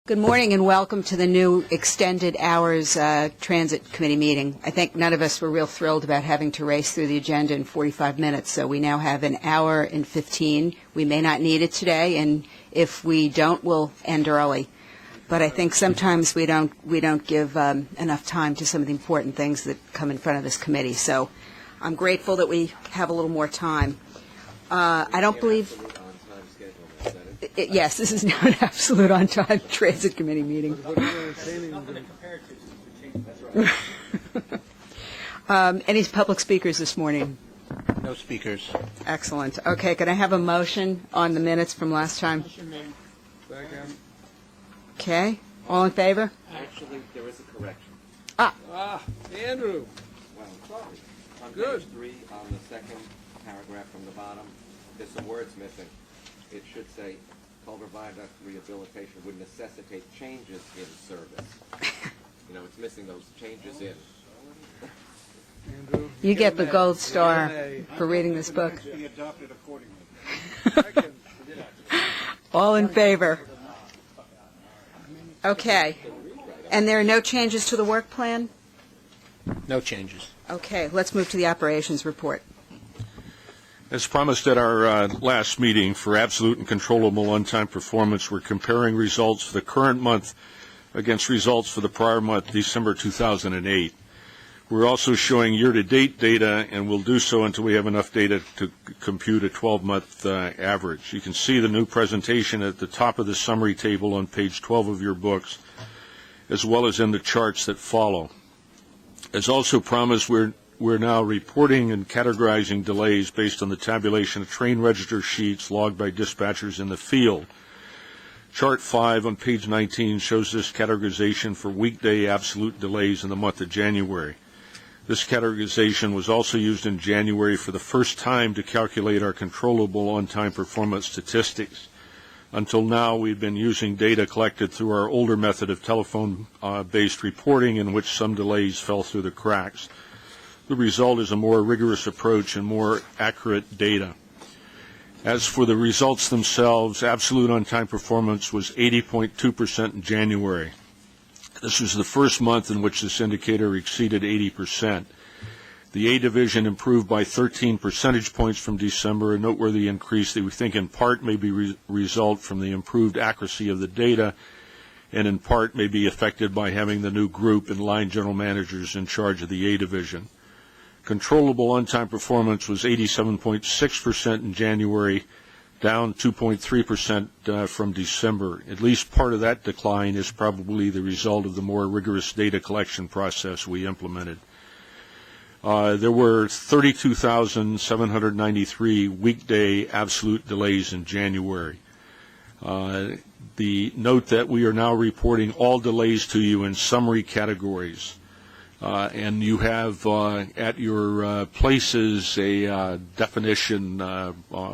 Good morning and welcome to the new extended hours Transit Committee meeting. I think none of us were real thrilled about having to race through the agenda in 45 minutes, so we now have an hour and 15. We may not need it today, and if we don't, we'll end early. But I think sometimes we don't give enough time to some of the important things that come in front of this committee. So I'm grateful that we have a little more time. I don't believe... Yes, this is now an absolute on-time Transit Committee meeting. Any public speakers this morning? No speakers. Excellent. Okay, can I have a motion on the minutes from last time? Second. Okay, all in favor? Actually, there is a correction. Andrew. Well, sorry. On Good. page 3, on the second paragraph from the bottom, there's some words missing. It should say, culvert viaduct rehabilitation would necessitate changes in service. You know, it's missing those changes in. Andrew. You get the gold star Yay. for reading this book. Be adopted accordingly. Second. All in favor? Okay. And there are no changes to the work plan? No changes. Okay, let's move to the operations report. As promised at our last meeting, for absolute and controllable on-time performance, we're comparing results for the current month against results for the prior month, December 2008. We're also showing year-to-date data, and we'll do so until we have enough data to compute a 12-month average. You can see the new presentation at the top of the summary table on page 12 of your books, as well as in the charts that follow. As also promised, we're now reporting and categorizing delays based on the tabulation of train register sheets logged by dispatchers in the field. Chart 5 on page 19 shows this categorization for weekday absolute delays in the month of January. This categorization was also used in January for the first time to calculate our controllable on-time performance statistics. Until now, we've been using data collected through our older method of telephone-based reporting, in which some delays fell through the cracks. The result is a more rigorous approach and more accurate data. As for the results themselves, absolute on-time performance was 80.2% in January. This was the first month in which this indicator exceeded 80%. The A division improved by 13 percentage points from December, a noteworthy increase that we think in part may be result from the improved accuracy of the data, and in part may be affected by having the new group and line general managers in charge of the A division. Controllable on-time performance was 87.6% in January, down 2.3% from December. At least part of that decline is probably the result of the more rigorous data collection process we implemented. There were 32,793 weekday absolute delays in January. The note that we are now reporting all delays to you in summary categories. And you have at your places a definition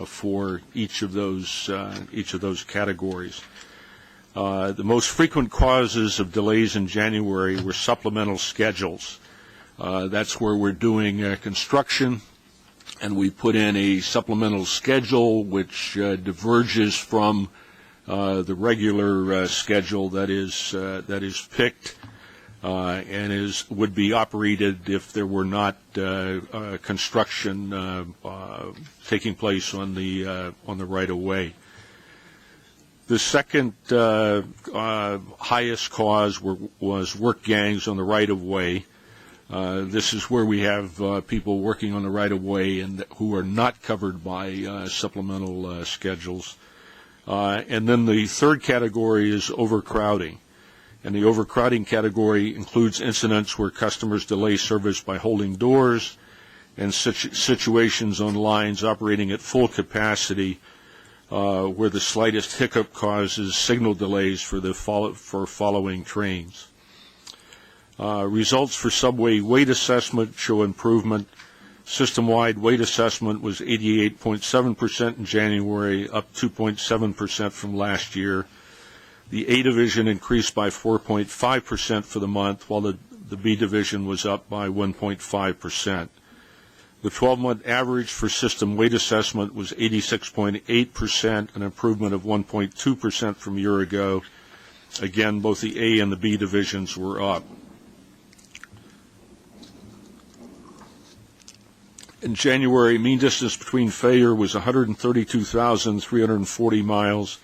for each of those categories. The most frequent causes of delays in January were supplemental schedules. That's where we're doing construction, and we put in a supplemental schedule which diverges from the regular schedule that is picked. And would be operated if there were not construction taking place on the right of way. The second highest cause was work gangs on the right of way. This is where we have people working on the right of way and who are not covered by supplemental schedules. And then the third category is overcrowding. And the overcrowding category includes incidents where customers delay service by holding doors and situations on lines operating at full capacity where the slightest hiccup causes signal delays for following trains. Results for subway weight assessment show improvement. System-wide weight assessment was 88.7% in January, up 2.7% from last year. The A division increased by 4.5% for the month, while the B division was up by 1.5%. The 12-month average for system weight assessment was 86.8%, an improvement of 1.2% from a year ago. Again, both the A and the B divisions were up. In January, mean distance between failure was 132,340 miles,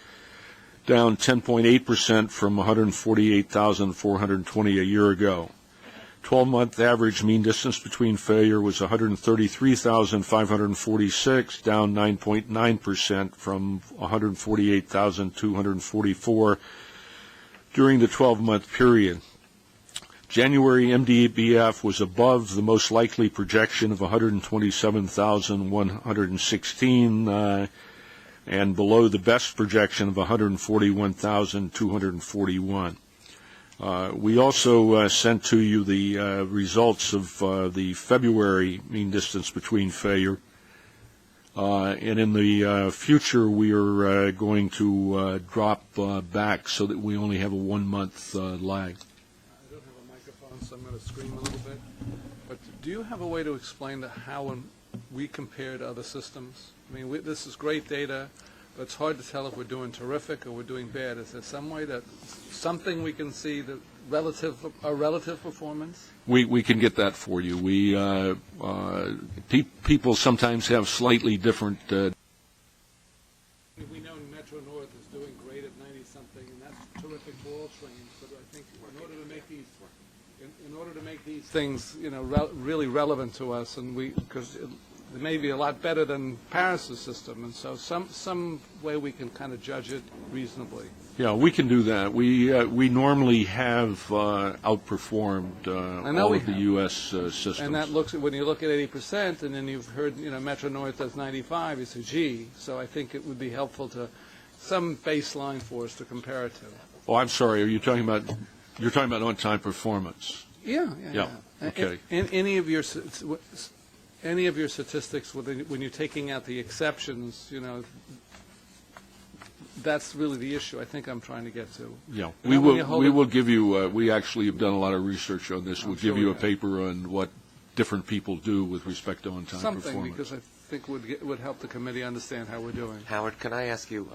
down 10.8% from 148,420 a year ago. 12-month average mean distance between failure was 133,546, down 9.9% from 148,244 during the 12-month period. January MDBF was above the most likely projection of 127,116 and below the best projection of 141,241. We also sent to you the results of the February mean distance between failure. And in the future, we are going to drop back so that we only have a 1-month lag. I don't have a microphone, so I'm going to scream a little bit. But do you have a way to explain how we compare to other systems? I mean, this is great data, but it's hard to tell if we're doing terrific or we're doing bad. Is there some way something we can see the relative performance? We can get that for you. People sometimes have slightly different. We know Metro North is doing great at 90-something, and that's terrific for all trains. But I think in order to make these things, really relevant to us, and because it may be a lot better than Paris's system, and so some way we can kind of judge it reasonably. Yeah, we can do that. We normally have outperformed all of the U.S. systems. And that when you look at 80%, and then you've heard Metro North does 95, you say, gee. So I think it would be helpful to some baseline for us to compare it to. Oh, I'm sorry. You're talking about on-time performance? Yeah. Okay. Any of your statistics when you're taking out the exceptions, that's really the issue I think I'm trying to get to. Yeah, we will give you, we actually have done a lot of research on this. We'll give you a paper on what different people do with respect to on-time performance. Something, because I think would help the committee understand how we're doing. Howard, can I ask you,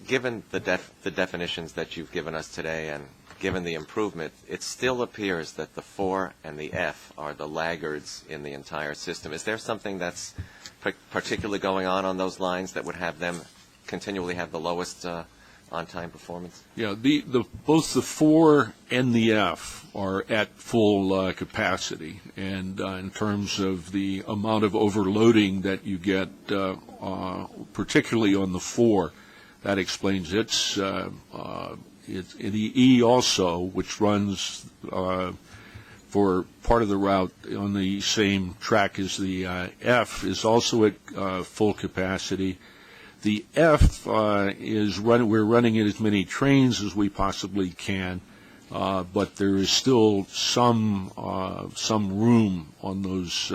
given the definitions that you've given us today and given the improvement, it still appears that the 4 and the F are the laggards in the entire system. Is there something that's particularly going on those lines that would have them continually have the lowest on-time performance? Yeah, both the 4 and the F are at full capacity, and in terms of the amount of overloading that you get, particularly on the 4, that explains its the E also, which runs for part of the route on the same track as the F, is also at full capacity. The F we're running as many trains as we possibly can, but there is still some room on those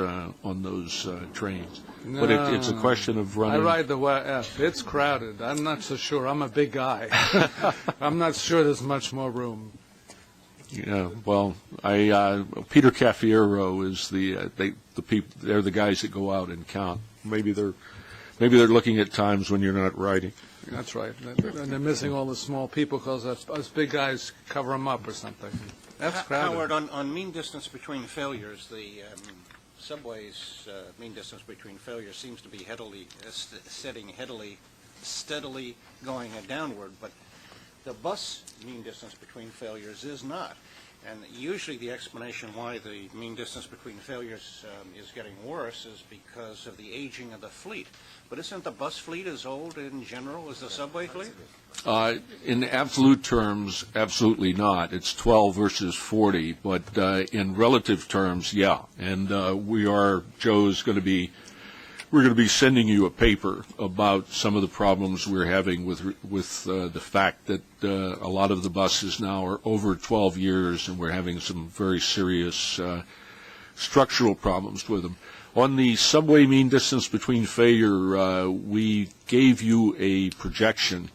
trains. No, but it's a question of running. I ride the F. It's crowded. I'm not so sure. I'm a big guy. I'm not sure there's much more room. Yeah, well, Peter Caffiero is the people. They're the guys that go out and count. Maybe they're looking at times when you're not riding. That's right. And they're missing all the small people because us big guys cover them up or something. That's crowded. Howard, on mean distance between failures, the subway's mean distance between failures seems to be steadily going downward, but the bus mean distance between failures is not. And usually the explanation why the mean distance between failures is getting worse is because of the aging of the fleet. But isn't the bus fleet as old in general as the subway fleet? In absolute terms, absolutely not. It's 12 versus 40, but in relative terms, yeah. And we're going to be sending you a paper about some of the problems we're having with the fact that a lot of the buses now are over 12 years, and we're having some very serious structural problems with them. On the subway mean distance between failure, we gave you a projection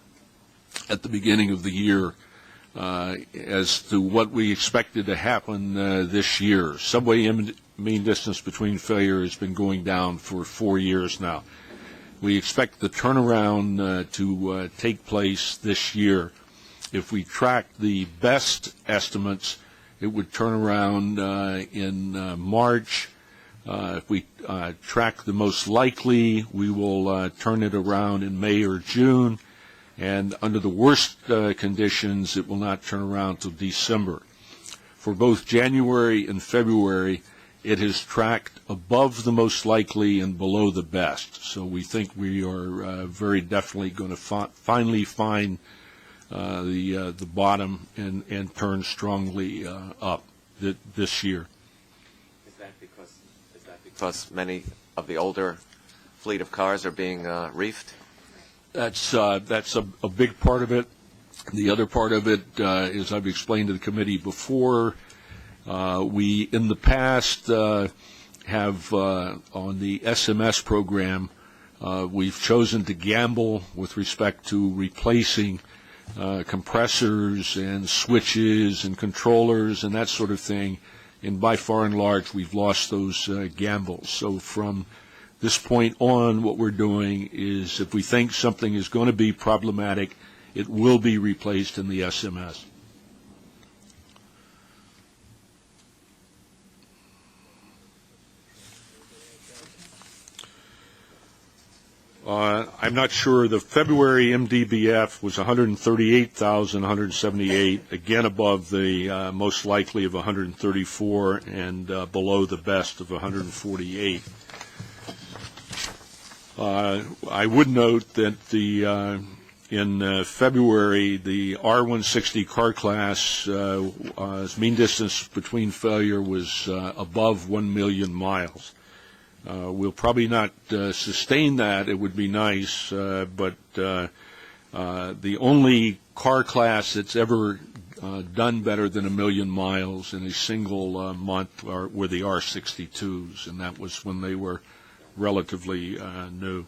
at the beginning of the year as to what we expected to happen this year. Subway mean distance between failure has been going down for 4 years now. We expect the turnaround to take place this year. If we track the best estimates, it would turn around in March. If we track the most likely, we will turn it around in May or June. And under the worst conditions, it will not turn around till December. For both January and February, it has tracked above the most likely and below the best. So we think we are very definitely going to finally find the bottom and turn strongly up this year. Is that because many of the older fleet of cars are being reefed? That's a big part of it. The other part of it, as I've explained to the committee before, we in the past have on the SMS program, we've chosen to gamble with respect to replacing compressors and switches and controllers and that sort of thing. And by far and large, we've lost those gambles. So from this point on, what we're doing is if we think something is going to be problematic, it will be replaced in the SMS. I'm not sure. The February MDBF was 138,178, again above the most likely of 134 and below the best of 148. I would note that in February, the R160 car class mean distance between failure was above 1 million miles. We'll probably not sustain that. It would be nice, but the only car class that's ever done better than 1 million miles in a single month were the R62s, and that was when they were relatively new.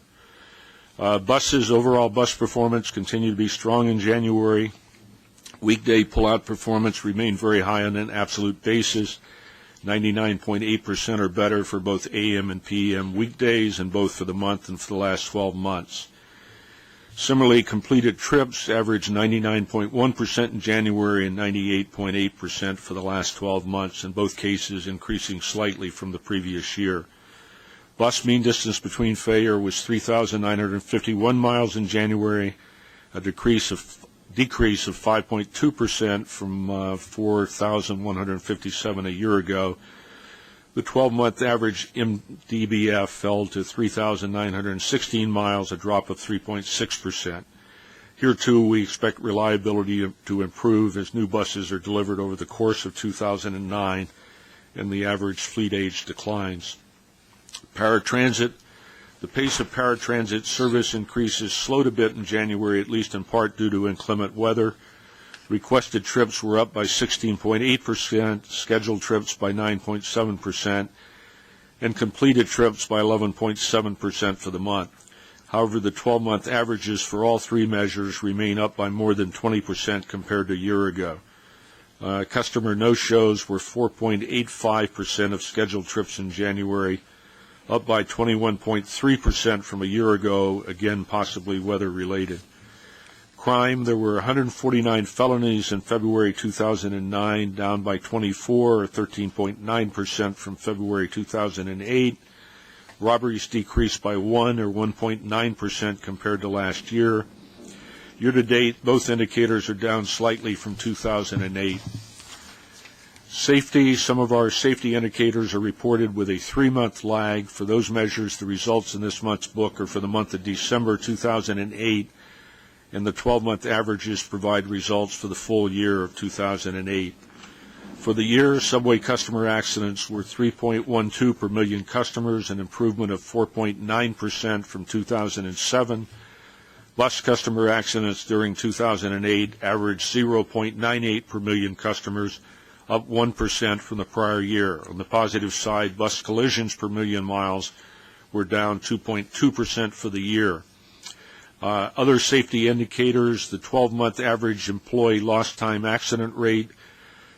Buses, overall bus performance continued to be strong in January. Weekday pull-out performance remained very high on an absolute basis. 99.8% or better for both AM and PM weekdays, and both for the month and for the last 12 months. Similarly, completed trips averaged 99.1% in January and 98.8% for the last 12 months, in both cases increasing slightly from the previous year. Bus mean distance between failure was 3,951 miles in January, a decrease of 5.2% from 4,157 a year ago. The 12-month average MDBF fell to 3,916 miles, a drop of 3.6%. Here, too, we expect reliability to improve as new buses are delivered over the course of 2009 and the average fleet age declines. Paratransit. The pace of paratransit service increases slowed a bit in January, at least in part due to inclement weather. Requested trips were up by 16.8%, scheduled trips by 9.7%, and completed trips by 11.7% for the month. However, the 12-month averages for all three measures remain up by more than 20% compared to a year ago. Customer no-shows were 4.85% of scheduled trips in January, up by 21.3% from a year ago, again possibly weather-related. Crime, there were 149 felonies in February 2009, down by 24 or 13.9% from February 2008. Robberies decreased by 1 or 1.9% compared to last year. Year-to-date, both indicators are down slightly from 2008. Safety, some of our safety indicators are reported with a 3-month lag. For those measures, the results in this month's book are for the month of December 2008, and the 12-month averages provide results for the full year of 2008. For the year, subway customer accidents were 3.12 per million customers, an improvement of 4.9% from 2007. Bus customer accidents during 2008 averaged 0.98 per million customers, up 1% from the prior year. On the positive side, bus collisions per million miles were down 2.2% for the year. Other safety indicators, the 12-month average employee lost time accident rate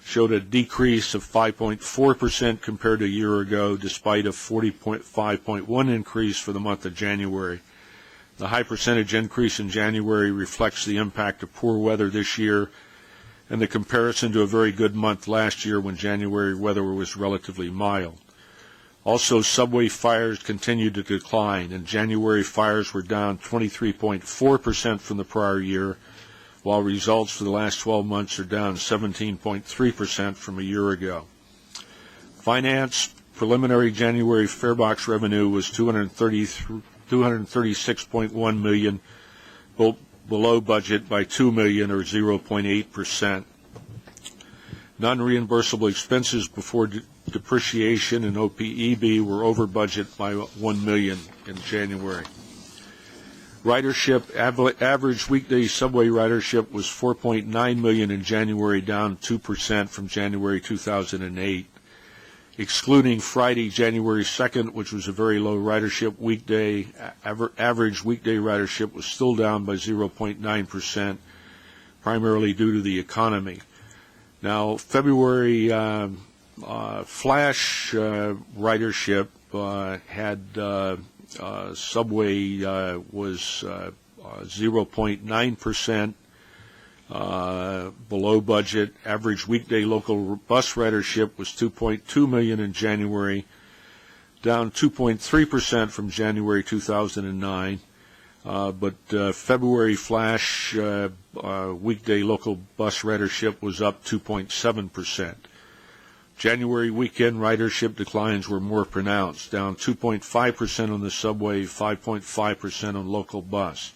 showed a decrease of 5.4% compared to a year ago, despite a 40.5.1 increase for the month of January. The high percentage increase in January reflects the impact of poor weather this year and the comparison to a very good month last year when January weather was relatively mild. Also, subway fires continued to decline, and January fires were down 23.4% from the prior year, while results for the last 12 months are down 17.3% from a year ago. Finance preliminary January farebox revenue was $236.1 million, below budget by $2 million or 0.8%. Non-reimbursable expenses before depreciation and OPEB were over budget by $1 million in January. Ridership, average weekday subway ridership was 4.9 million in January, down 2% from January 2008. Excluding Friday, January 2nd, which was a very low ridership weekday, average weekday ridership was still down by 0.9%, primarily due to the economy. Now, February flash ridership had subway was 0.9% below budget. Average weekday local bus ridership was 2.2 million in January, down 2.3% from January 2009. But February flash weekday local bus ridership was up 2.7%. January weekend ridership declines were more pronounced, down 2.5% on the subway, 5.5% on local bus.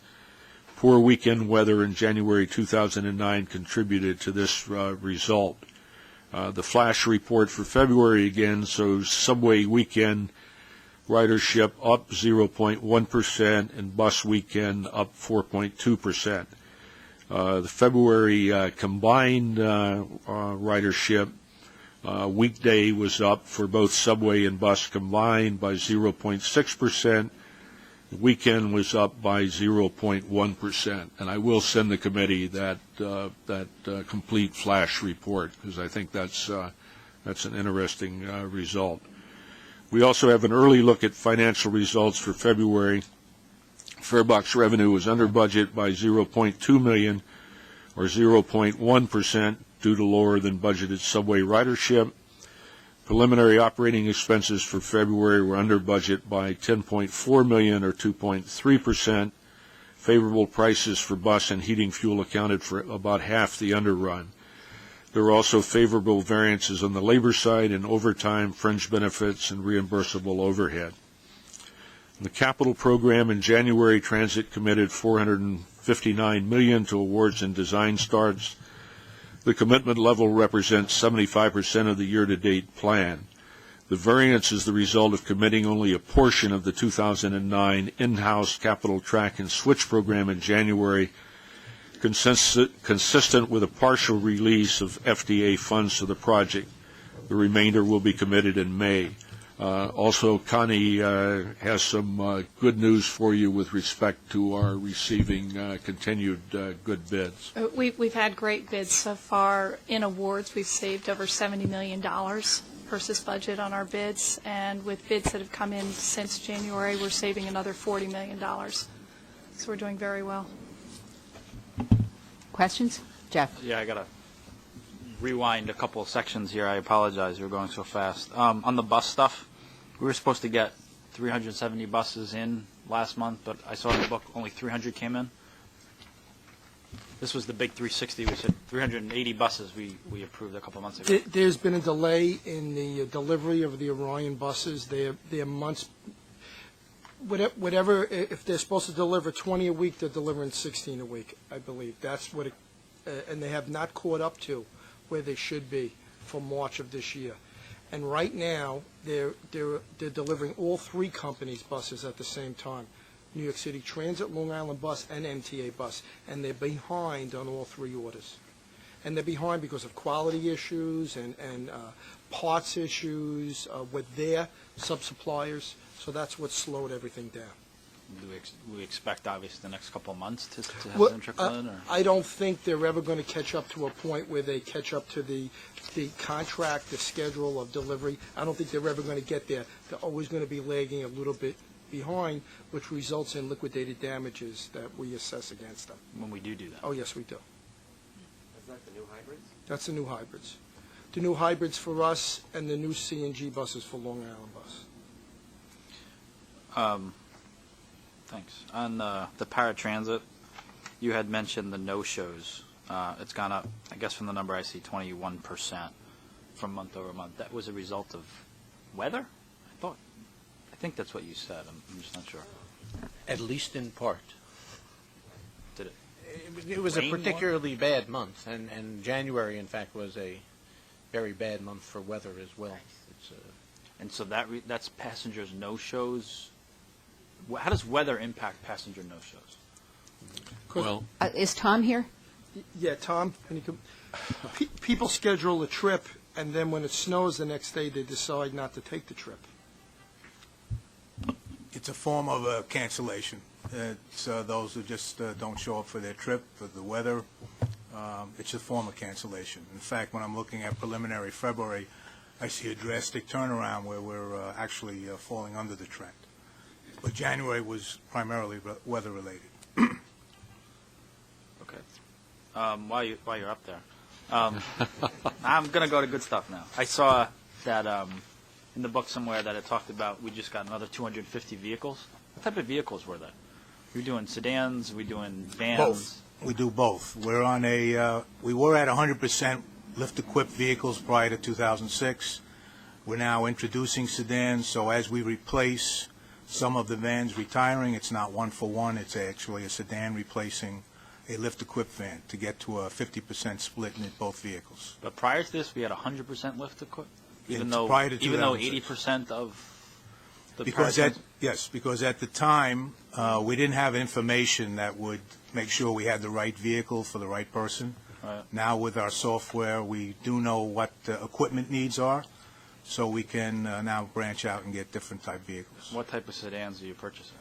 Poor weekend weather in January 2009 contributed to this result. The flash report for February again shows subway weekend ridership up 0.1% and bus weekend up 4.2%. The February combined ridership weekday was up for both subway and bus combined by 0.6%. The weekend was up by 0.1%. And I will send the committee that complete flash report because I think that's an interesting result. We also have an early look at financial results for February. Farebox revenue was under budget by 0.2 million or 0.1%. due to lower than budgeted subway ridership. Preliminary operating expenses for February were under budget by 10.4 million or 2.3%. Favorable prices for bus and heating fuel accounted for about half the underrun. There were also favorable variances on the labor side in overtime, fringe benefits, and reimbursable overhead. In the capital program in January, Transit committed $459 million to awards and design starts. The commitment level represents 75% of the year-to-date plan. The variance is the result of committing only a portion of the 2009 in-house capital track and switch program in January, consistent with a partial release of FDA funds to the project. The remainder will be committed in May. Also, Connie has some good news for you with respect to our receiving continued good bids. We've had great bids so far. In awards, we've saved over $70 million versus budget on our bids, and with bids that have come in since January, we're saving another $40 million. So we're doing very well. Questions? Jeff? Yeah, I got to rewind a couple of sections here. I apologize. We're going so fast. On the bus stuff, we were supposed to get 370 buses in last month, but I saw in the book only 300 came in. This was the big 360. We said 380 buses we approved a couple of months ago. There's been a delay in the delivery of the Orion buses. They're months. Whatever, if they're supposed to deliver 20 a week, they're delivering 16 a week, I believe. That's what and they have not caught up to where they should be for March of this year. And right now, they're delivering all three companies' buses at the same time, New York City Transit, Long Island Bus, and MTA Bus, and they're behind on all three orders. And they're behind because of quality issues and parts issues with their sub-suppliers, so that's what slowed everything down. Do we expect, obviously, the next couple of months to have them trickle in? Or? I don't think they're ever going to catch up to a point where they catch up to the contract, the schedule of delivery. I don't think they're ever going to get there. They're always going to be lagging a little bit behind, which results in liquidated damages that we assess against them. When we do that. Oh, yes, we do. Is that the new hybrids? That's the new hybrids. The new hybrids for us and the new CNG buses for Long Island Bus. Thanks. On the paratransit, you had mentioned the no-shows. It's gone up, I guess from the number I see, 21% from month over month. That was a result of weather? I think that's what you said. I'm just not sure. At least in part. Did it? It was a rain more? particularly bad month, and January, in fact, was a very bad month for weather as well. It's, And so that's passengers no-shows. How does weather impact passenger no-shows? Well, Is Tom here? Yeah, Tom, can you come? People schedule a trip, and then when it snows the next day, they decide not to take the trip. It's a form of a cancellation. It's those who just don't show up for their trip, for the weather. It's a form of cancellation. In fact, when I'm looking at preliminary February, I see a drastic turnaround where we're actually falling under the trend. But January was primarily weather-related. Okay. While you're up there, I'm going to go to good stuff now. I saw that in the book somewhere that it talked about we just got another 250 vehicles. What type of vehicles were they? We're doing sedans, we're doing vans. Both. We do both. We're on we were at 100% lift-equipped vehicles prior to 2006. We're now introducing sedans, so as we replace some of the vans retiring, it's not one for one, it's actually a sedan replacing a lift-equipped van to get to a 50% split in both vehicles. But prior to this, we had 100% lift equipped, even It's though prior to 80% 2006. of the Because paratransit- because at the time, we didn't have information that would make sure we had the right vehicle for the right person. Right. Now with our software, we do know what the equipment needs are, so we can now branch out and get different type vehicles. What type of sedans are you purchasing?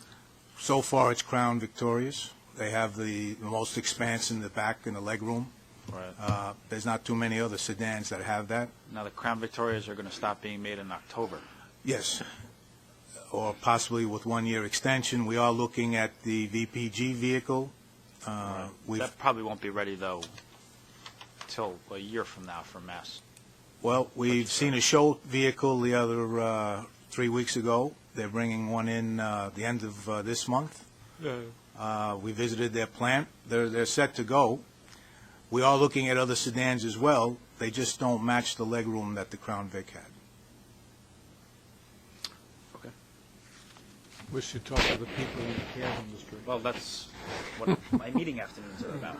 So far, it's Crown Victorias. They have the most expanse in the back and the legroom. Right. There's not too many other sedans that have that. Now the Crown Victorias are going to stop being made in October. Yes, or possibly with one-year extension. We are looking at the VPG vehicle. That probably won't be ready though till a year from now for mass. Well, we've seen a show vehicle the other 3 weeks ago. They're bringing one in the end of this month. We visited their plant. They're set to go. We are looking at other sedans as well. They just don't match the legroom that the Crown Vic had. Okay. Wish you'd talk to the people in the cab industry. Well, that's what my meeting afternoons are about.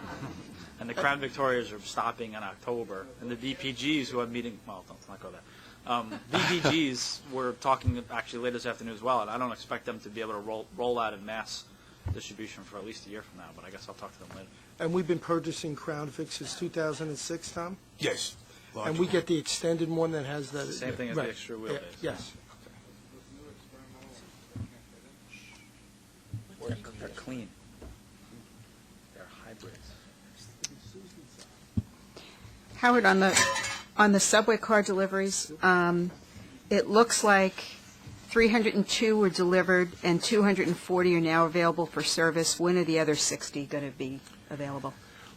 And the Crown Victorias are stopping in October, and the VPGs who are meeting, well, let's not go there. VPGs, we're talking actually later this afternoon as well, and I don't expect them to be able to roll out in mass distribution for at least a year from now, but I guess I'll talk to them later. And we've been purchasing Crown Vic since 2006, Tom? Yes. And we get the extended one that has that. Same thing as the extra wheelbase. Yes. They're clean. They're hybrids. Howard, on the subway car deliveries, it looks like 302 were delivered and 240 are now available for service. When are the other 60 going to be available?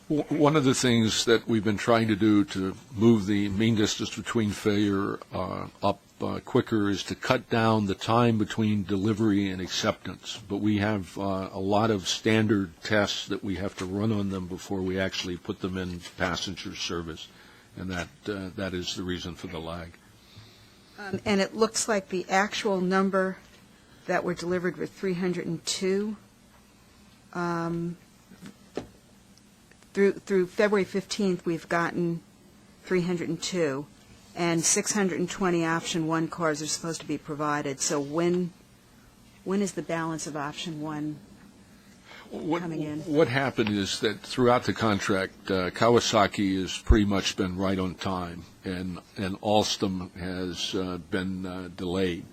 one of the things that we've been trying to do to move the mean distance between failure up quicker is to cut down the time between delivery and acceptance. But we have a lot of standard tests that we have to run on them before we actually put them in passenger service, and that is the reason for the lag. And it looks like the actual number that were delivered were 302. Through February 15th, we've gotten 302, and 620 option 1 cars are supposed to be provided. So when is the balance of option 1 coming in? What happened is that throughout the contract, Kawasaki has pretty much been right on time, and Alstom has been delayed.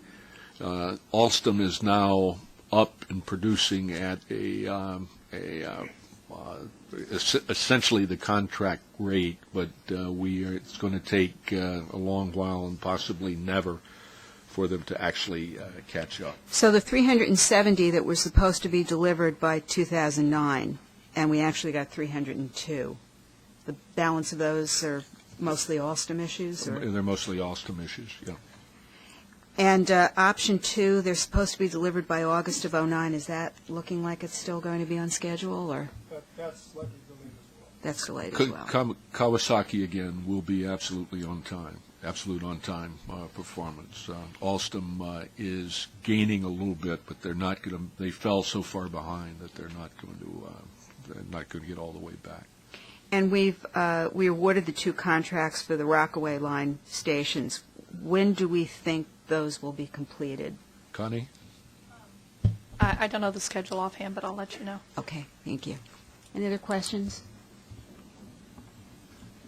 Alstom is now up and producing at essentially the contract rate, but it's going to take a long while and possibly never for them to actually catch up. So the 370 that were supposed to be delivered by 2009, and we actually got 302. The balance of those are mostly Alstom issues? Or? They're mostly Alstom issues, yeah. And option 2, they're supposed to be delivered by August of '09. Is that looking like it's still going to be on schedule, or? That's slightly delayed as well. That's delayed as well. Kawasaki, again, will be absolutely on time, absolute on-time performance. Alstom is gaining a little bit, but they're not going to, they fell so far behind that they're not going to get all the way back. And we awarded the 2 contracts for the Rockaway Line stations. When do we think those will be completed? Connie? I don't know the schedule offhand, but I'll let you know. Okay, thank you. Any other questions?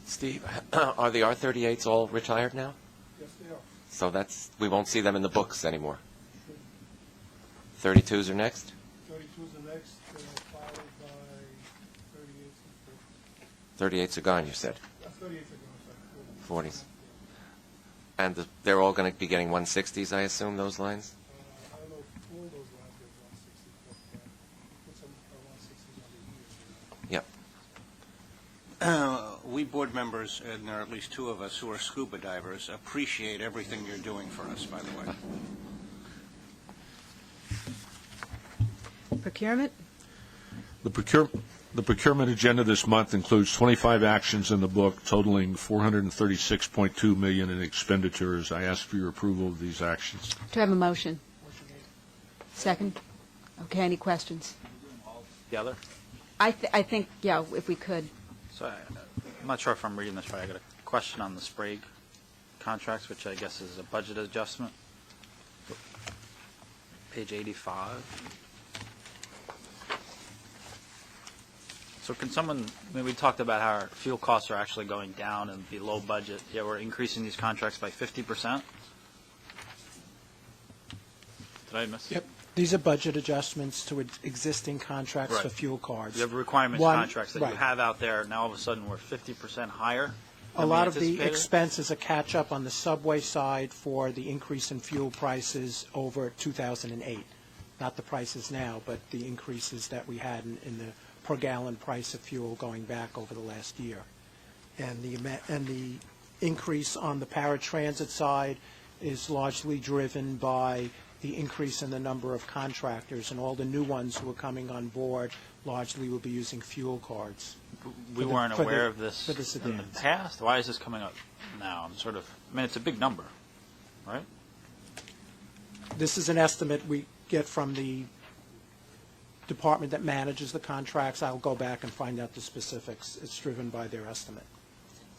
Steve, are the R-38s all retired now? Yes, they are. So we won't see them in the books anymore. 32s are next? 32s are next, followed by 38s. 38s are gone, you said. 38s are going to 40s. And they're all going to be getting 160s, I assume, those lines? I don't know if all those lines get 160, but put some 160s on the years. Yep. We board members, and there are at least 2 of us who are scuba divers, appreciate everything you're doing for us, by the way. Procurement? The procurement agenda this month includes 25 actions in the book totaling $436.2 million in expenditures. I ask for your approval of these actions. Do I have a motion? Second? Okay, any questions? Together? I think, yeah, if we could. So I'm not sure if I'm reading this right. I got a question on the Sprague contracts, which I guess is a budget adjustment. Page 85. So can someone, I mean, we talked about how our fuel costs are actually going down and below budget, yet we're increasing these contracts by 50%? Did I miss? Yep. These are budget adjustments to existing contracts Right. for fuel cards. You have requirements contracts that right. you have out there. Now all of a sudden we're 50% higher. A than we lot of the anticipated? expense is a catch-up on the subway side for the increase in fuel prices over 2008. Not the prices now, but the increases that we had in the per gallon price of fuel going back over the last year. And the increase on the paratransit side is largely driven by the increase in the number of contractors, and all the new ones who are coming on board largely will be using fuel cards. We weren't aware of this for the in the sedans. past. Why is this coming up now? I mean, it's a big number, right? This is an estimate we get from the department that manages the contracts. I'll go back and find out the specifics. It's driven by their estimate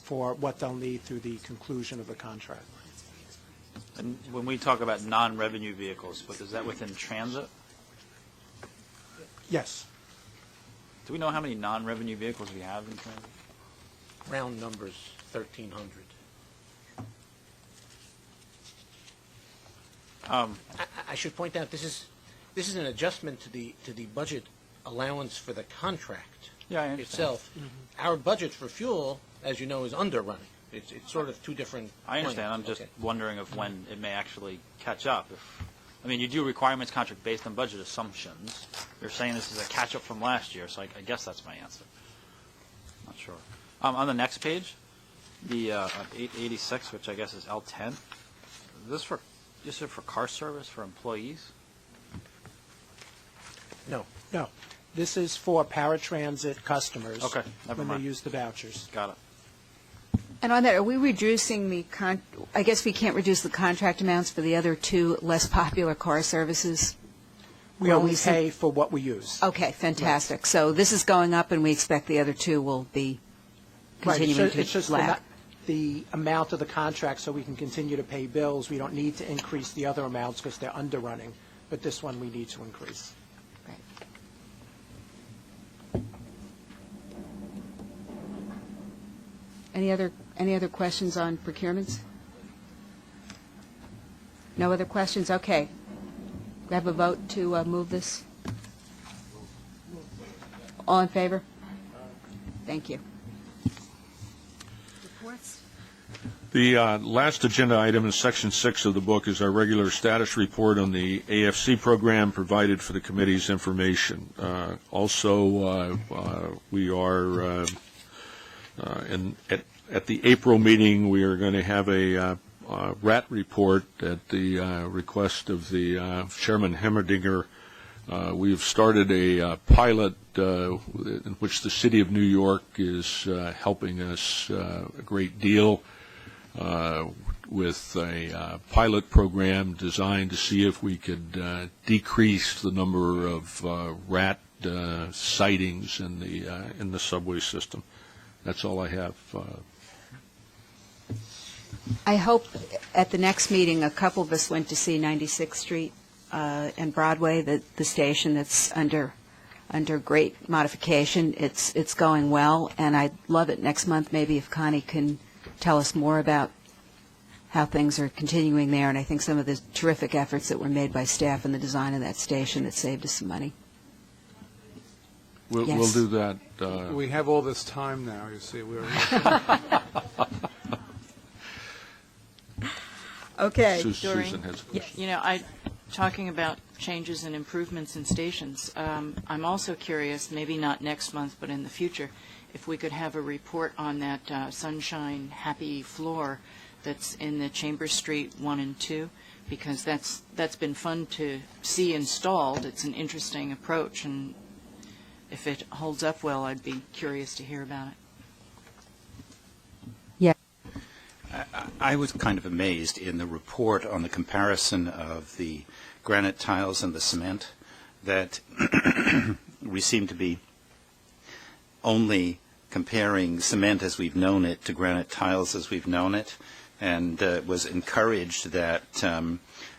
for what they'll need through the conclusion of the contract. And when we talk about non-revenue vehicles, is that within transit? Yes. Do we know how many non-revenue vehicles we have in transit? Round numbers, 1,300. I should point out this is an adjustment to the budget allowance for the contract Yeah, I understand. itself. Our budget for fuel, as you know, is underrunning. It's sort of 2 different. I understand. I'm plans. just Okay. wondering of when it may actually catch up. I mean, you do requirements contract based on budget assumptions. You're saying this is a catch-up from last year, so I guess that's my answer. Not sure. On the next page, the 886, which I guess is L10, is this for car service for employees? No. No. This is for paratransit customers. Okay, never when mind. they use the vouchers. Got it. And on that, are we reducing I guess we can't reduce the contract amounts for the other 2 less popular car services? We Or only sim- pay for what we use. Okay, fantastic. So this is going up, and we expect the other 2 will be Right. continuing It's just to lag. the amount of the contract so we can continue to pay bills. We don't need to increase the other amounts because they're underrunning, but this one we need to increase. Right. Any other questions on procurements? No other questions? Okay. We have a vote to move this? All in favor? Thank you. Reports? The last agenda item in Section 6 of the book is our regular status report on the AFC program provided for the committee's information. Also, we are, at the April meeting, we are going to have a rat report at the request of the Chairman Hemmerdinger. We've started a pilot in which the City of New York is helping us a great deal with a pilot program designed to see if we could decrease the number of rat sightings in the subway system. That's all I have. I hope at the next meeting, a couple of us went to see 96th Street and Broadway, the station that's under great modification. It's going well, and I'd love it next month maybe if Connie can tell us more about how things are continuing there, and I think some of the terrific efforts that were made by staff in the design of that station that saved us some money. We'll do that. We have all this time now, you see. Okay. Susan has a question. Talking about changes and improvements in stations, I'm also curious, maybe not next month, but in the future, if we could have a report on that Sunshine Happy floor that's in the Chambers Street 1 and 2, because that's been fun to see installed. It's an interesting approach, and if it holds up well, I'd be curious to hear about it. Yeah. I was kind of amazed in the report on the comparison of the granite tiles and the cement that we seem to be only comparing cement as we've known it to granite tiles as we've known it, and was encouraged that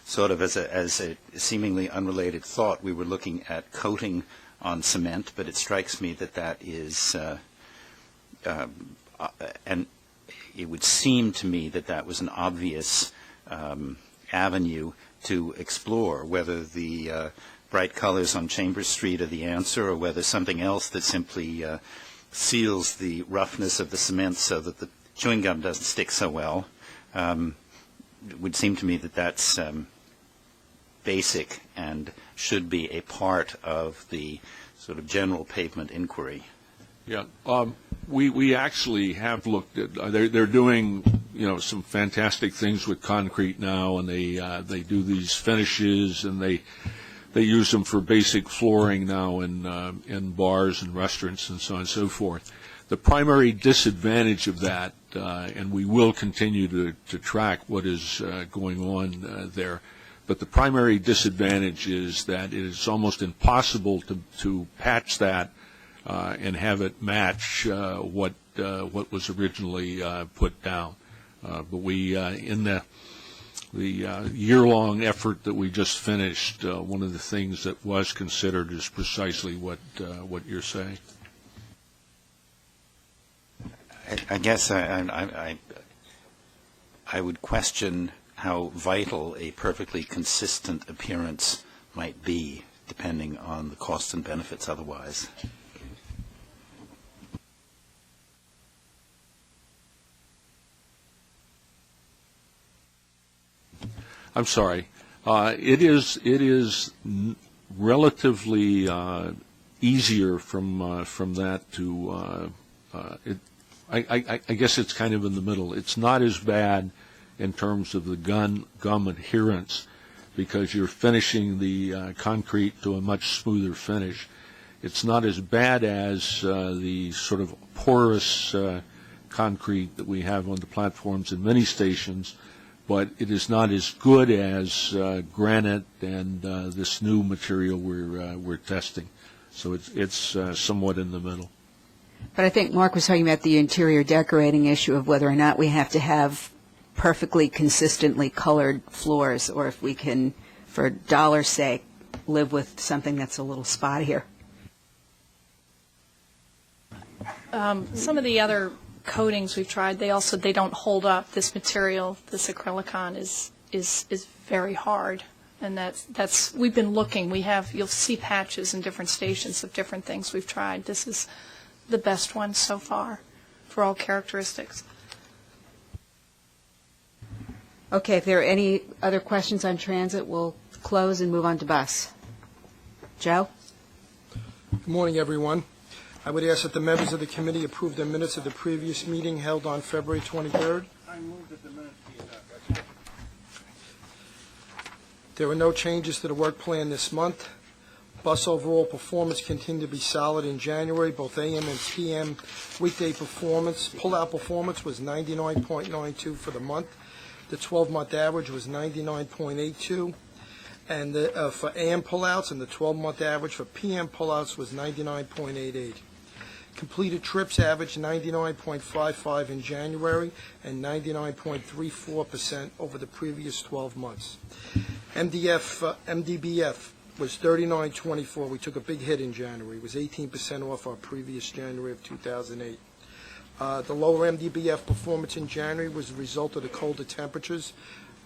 sort of as a seemingly unrelated thought, we were looking at coating on cement, but it strikes me that is, and it would seem to me that was an obvious avenue to explore, whether the bright colors on Chambers Street are the answer or whether something else that simply seals the roughness of the cement so that the chewing gum doesn't stick so well. It would seem to me that's basic and should be a part of the sort of general pavement inquiry. Yeah, we actually have looked at. They're doing some fantastic things with concrete now, and they do these finishes, and they use them for basic flooring now in bars and restaurants and so on and so forth. The primary disadvantage of that, and we will continue to track what is going on there, but the primary disadvantage is that it is almost impossible to patch that and have it match what was originally put down. But we, in the year-long effort that we just finished, one of the things that was considered is precisely what you're saying. I guess I would question how vital a perfectly consistent appearance might be, depending on the costs and benefits otherwise. I'm sorry. It is relatively easier from that to. I guess it's kind of in the middle. It's not as bad in terms of the gum adherence because you're finishing the concrete to a much smoother finish. It's not as bad as the sort of porous concrete that we have on the platforms in many stations, but it is not as good as granite and this new material we're testing. So it's somewhat in the middle. But I think Mark was talking about the interior decorating issue of whether or not we have to have perfectly consistently colored floors, or if we can, for dollar's sake, live with something that's a little spottier. Some of the other coatings we've tried, they don't hold up. This material, this acrylicon, is very hard, and that's we've been looking. You'll see patches in different stations of different things we've tried. This is the best one so far for all characteristics. Okay, if there are any other questions on transit, we'll close and move on to bus. Joe? Good morning, everyone. I would ask that the members of the committee approve the minutes of the previous meeting held on February 23rd. I move that the minutes be adopted. There were no changes to the work plan this month. Bus overall performance continued to be solid in January. Both AM and PM weekday performance, pull-out performance was 99.92 for the month. The 12-month average was 99.82. And for AM pullouts, and the 12-month average for PM pullouts was 99.88. Completed trips averaged 99.55 in January and 99.34% over the previous 12 months. MDBF was 39.24. We took a big hit in January. It was 18% off our previous January of 2008. The lower MDBF performance in January was the result of the colder temperatures.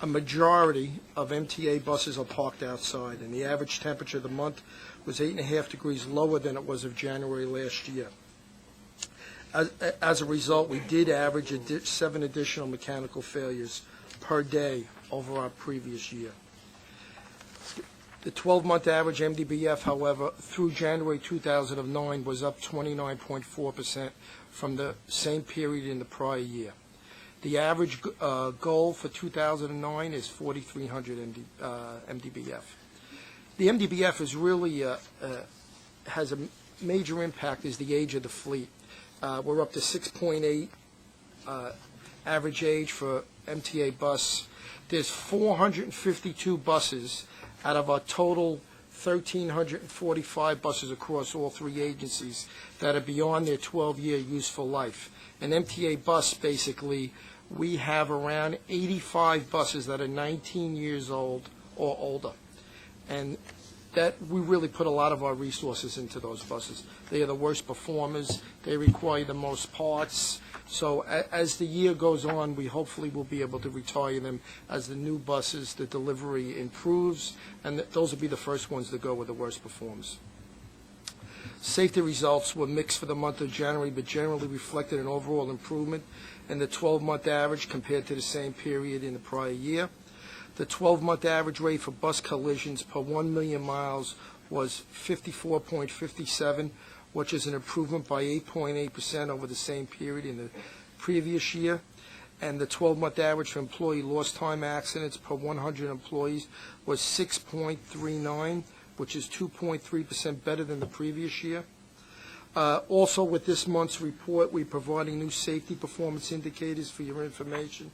A majority of MTA buses are parked outside, and the average temperature of the month was 8.5 degrees lower than it was of January last year. As a result, we did average 7 additional mechanical failures per day over our previous year. The 12-month average MDBF, however, through January 2009 was up 29.4% from the same period in the prior year. The average goal for 2009 is 4,300 MDBF. The MDBF is really has a major impact is the age of the fleet. We're up to 6.8 average age for MTA bus. There's 452 buses out of our total 1,345 buses across all three agencies that are beyond their 12-year useful life. An MTA bus, basically, we have around 85 buses that are 19 years old or older. And that we really put a lot of our resources into those buses. They are the worst performers. They require the most parts. So as the year goes on, we hopefully will be able to retire them as the new buses, the delivery improves, and those will be the first ones to go with the worst performers. Safety results were mixed for the month of January, but generally reflected an overall improvement in the 12-month average compared to the same period in the prior year. The 12-month average rate for bus collisions per 1 million miles was 54.57, which is an improvement by 8.8% over the same period in the previous year. And the 12-month average for employee lost time accidents per 100 employees was 6.39, which is 2.3% better than the previous year. Also, with this month's report, we're providing new safety performance indicators for your information.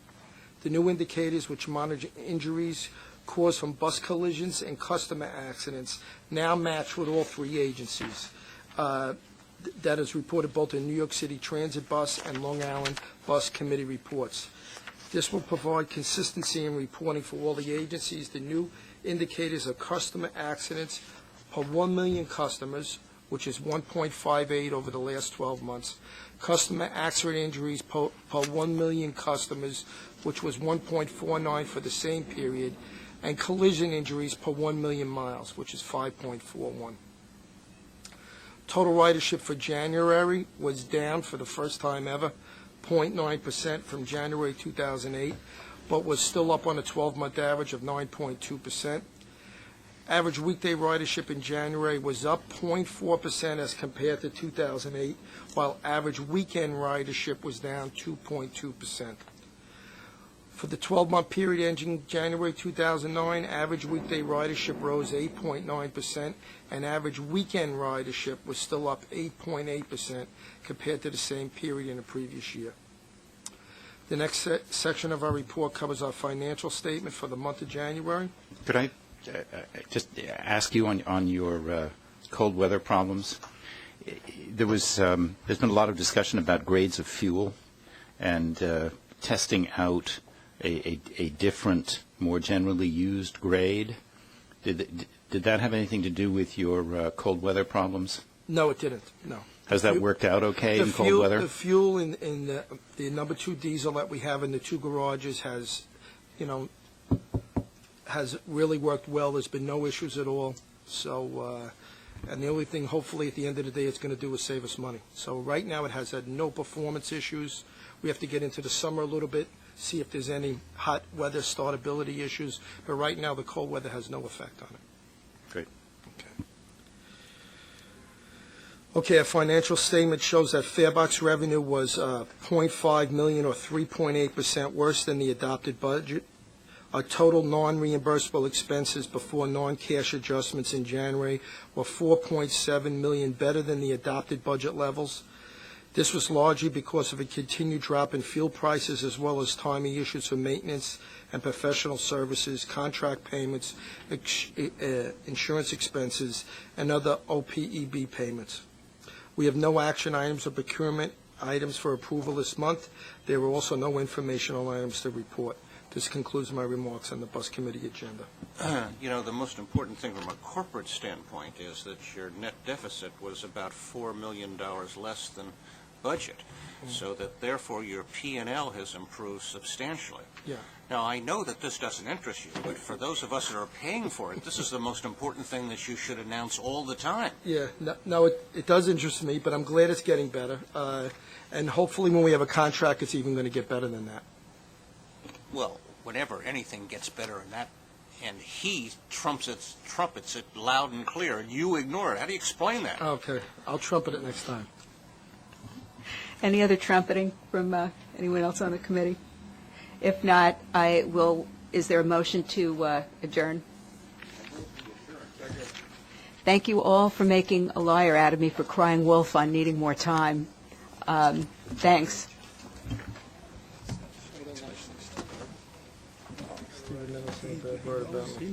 The new indicators, which monitor injuries caused from bus collisions and customer accidents, now match with all three agencies. That is reported both in New York City Transit Bus and Long Island Bus Committee reports. This will provide consistency in reporting for all the agencies. The new indicators are customer accidents per 1 million customers, which is 1.58 over the last 12 months. Customer accident injuries per 1 million customers, which was 1.49 for the same period, and collision injuries per 1 million miles, which is 5.41. Total ridership for January was down for the first time ever, 0.9% from January 2008, but was still up on a 12-month average of 9.2%. Average weekday ridership in January was up 0.4% as compared to 2008, while average weekend ridership was down 2.2%. For the 12-month period ending January 2009, average weekday ridership rose 8.9%, and average weekend ridership was still up 8.8% compared to the same period in the previous year. The next section of our report covers our financial statement for the month of January. Could I just ask you on your cold weather problems? There's been a lot of discussion about grades of fuel and testing out a different, more generally used grade. Did that have anything to do with your cold weather problems? No, it didn't, no. Has that worked out okay in cold weather? The fuel in the number 2 diesel that we have in the 2 garages has really worked well. There's been no issues at all. So, and the only thing, hopefully, at the end of the day, it's going to do is save us money. So right now, it has had no performance issues. We have to get into the summer a little bit, see if there's any hot weather startability issues, but right now, the cold weather has no effect on it. Great. Okay, a financial statement shows that Fairbox revenue was .5 million or 3.8% worse than the adopted budget. Our total non-reimbursable expenses before non-cash adjustments in January were 4.7 million better than the adopted budget levels. This was largely because of a continued drop in fuel prices as well as timing issues for maintenance and professional services, contract payments, insurance expenses, and other OPEB payments. We have no action items or procurement items for approval this month. There were also no informational items to report. This concludes my remarks on the Bus Committee agenda. You know, the most important thing from a corporate standpoint is that your net deficit was about $4 million less than budget, so that therefore your P&L has improved substantially. Yeah. Now, I know that this doesn't interest you, but for those of us that are paying for it, this is the most important thing that you should announce all the time. Yeah, no, it does interest me, but I'm glad it's getting better. And hopefully when we have a contract, it's even going to get better than that. Well, whenever anything gets better than that, and he trumpets it loud and clear, and you ignore it. How do you explain that? Okay, I'll trumpet it next time. Any other trumpeting from anyone else on the committee? If not, is there a motion to adjourn? Thank you all for making a liar out of me for crying wolf on needing more time. Thanks. Steven never said a bad word about me.